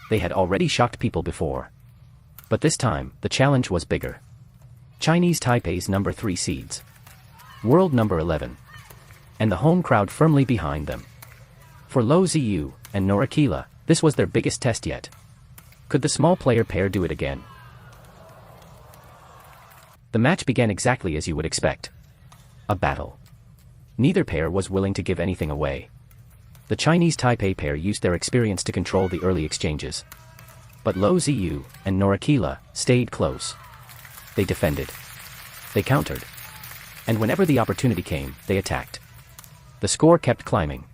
They had already shocked people before. But this time, the challenge was bigger. Chinese Taipei's number 3 seeds. World number 11. And the home crowd firmly behind them. For Yin-Hui and Noraqilah, this was their biggest test yet. Could the small player pair do it again? The match began exactly as you would expect. A battle. Neither pair was willing to give anything away. The Chinese Taipei pair used their experience to control the early exchanges. But Yin-Hui and Noraqilah stayed close. They defended. They countered. And whenever the opportunity came, they attacked. The score kept climbing.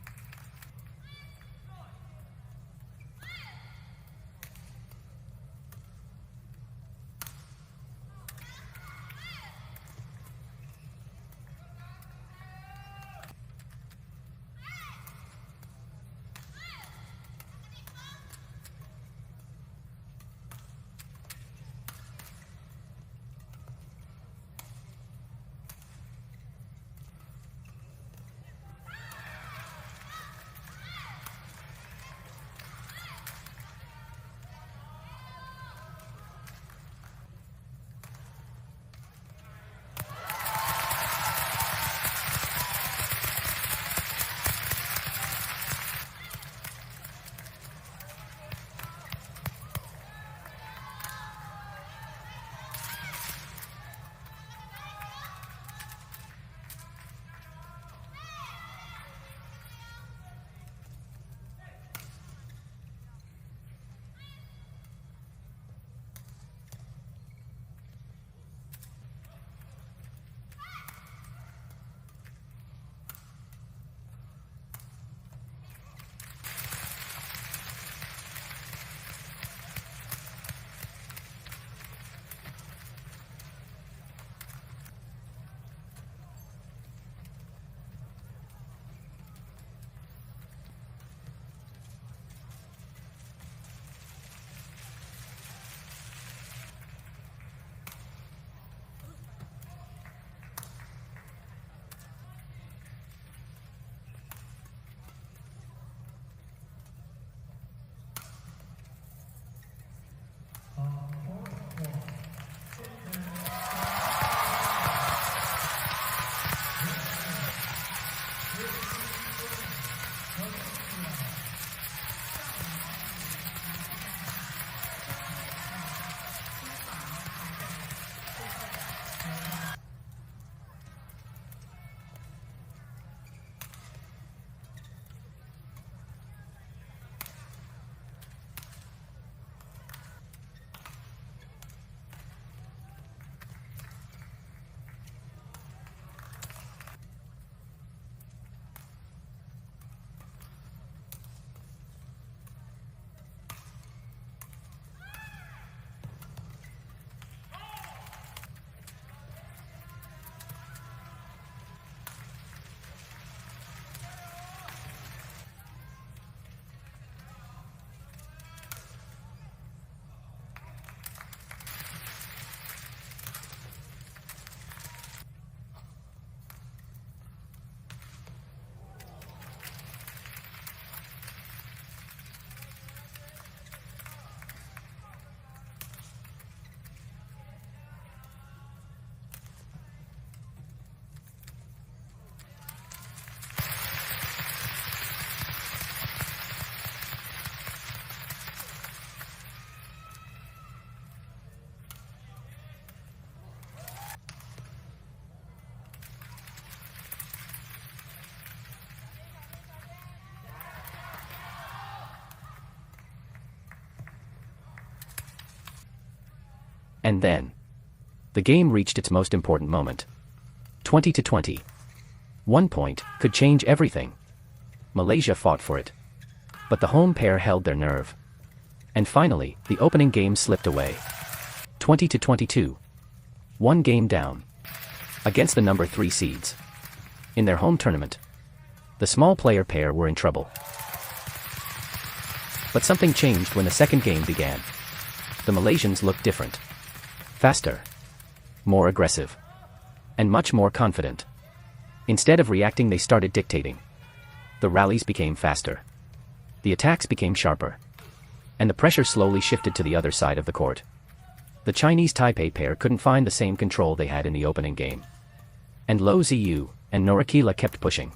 And then, the game reached its most important moment. 20-20. 1 point could change everything. Malaysia fought for it. But the home pair held their nerve. And finally, the opening game slipped away. 20-22. 1 game down. Against the number 3 seeds. In their home tournament. The small player pair were in trouble. But something changed when the second game began. The Malaysians looked different. Faster. More aggressive. And much more confident. Instead of reacting, they started dictating. The rallies became faster. The attacks became sharper. and the pressure slowly shifted to the other side of the court. The Chinese Taipei pair couldn't find the same control they had in the opening game. And No.3 and Noraqilah kept pushing.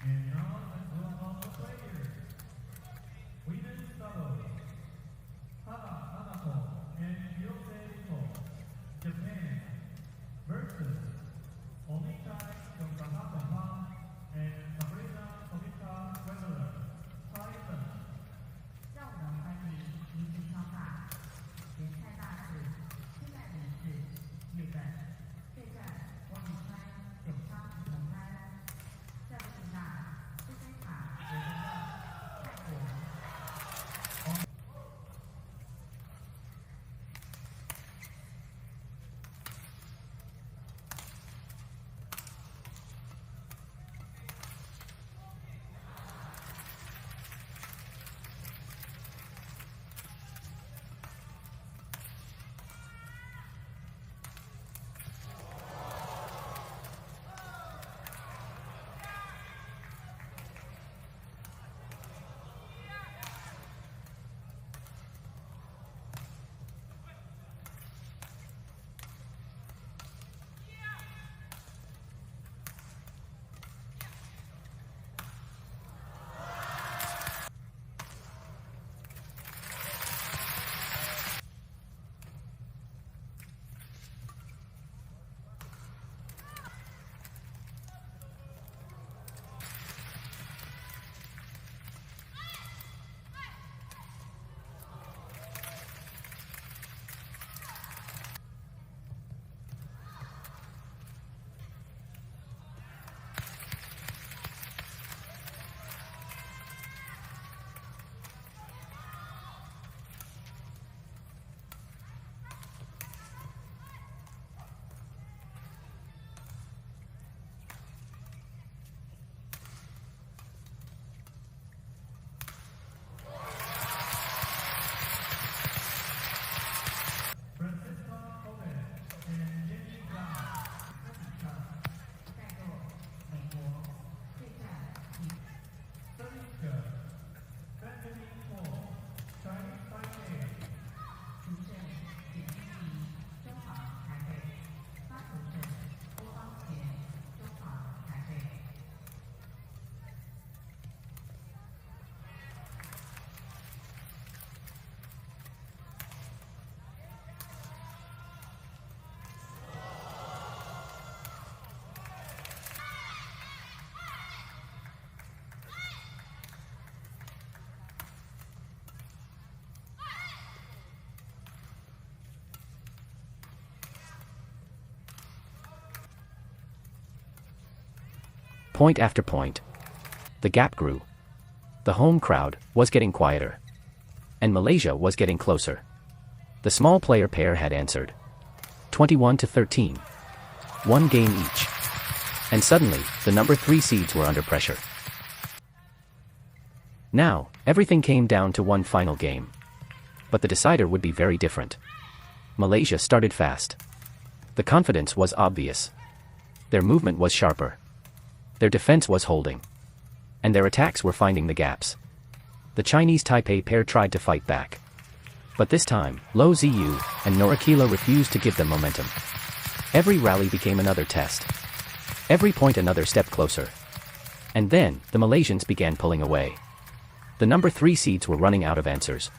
And now let's welcome all the players. Women's doubles. Hanato and Yose Ito, Japan, versus Omitai Yokohama and Sabrina Tomita Weather, Taiwan. 让我们欢迎明星超大联赛大使现代人士日本对战王宇川永昌同安，在布纳斯菲卡维登泰国。Point after point. The gap grew. The home crowd was getting quieter. And Malaysia was getting closer. The small player pair had answered. 21-13. One game each. And suddenly, the number 3 seeds were under pressure. Now, everything came down to one final game. But the decider would be very different. Malaysia started fast. The confidence was obvious. Their movement was sharper. Their defense was holding. And their attacks were finding the gaps. The Chinese Taipei pair tried to fight back. But this time, No.3 and Noraqilah refused to give them momentum. Every rally became another test. Every point another step closer. And then, the Malaysians began pulling away. The number 3 seeds were running out of answers.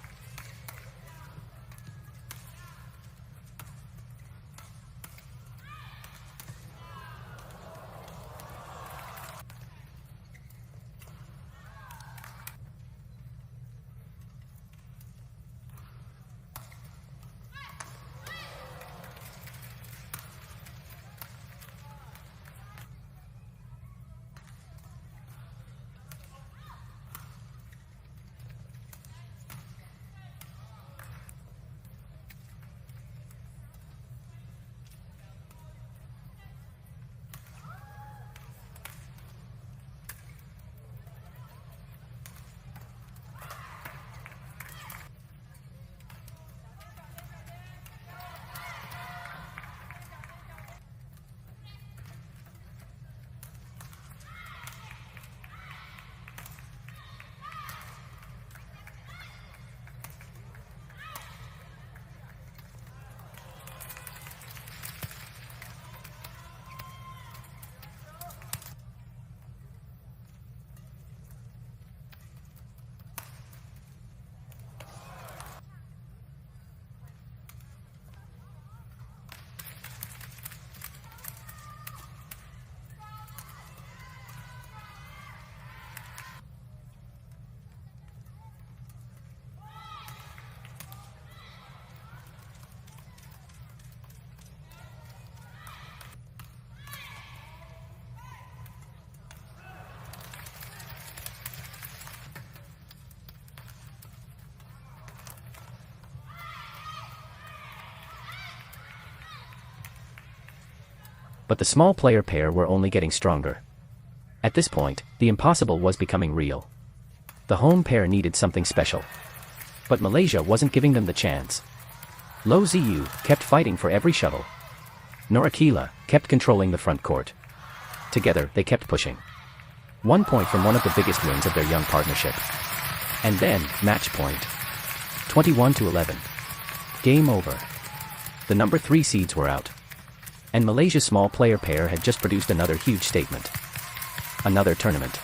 But the small player pair were only getting stronger. At this point, the impossible was becoming real. The home pair needed something special. But Malaysia wasn't giving them the chance. Lo Ziyu kept fighting for every shuttle. Noraqilah kept controlling the front court. Together, they kept pushing. 1 point from one of the biggest wins of their young partnership. And then, match point. 21-11. Game over. The number 3 seeds were out. And Malaysia's small player pair had just produced another huge statement. Another tournament.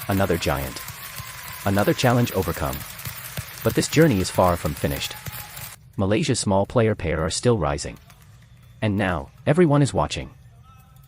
Another giant. Another challenge overcome. But this journey is far from finished. Malaysia's small player pair are still rising. And now, everyone is watching.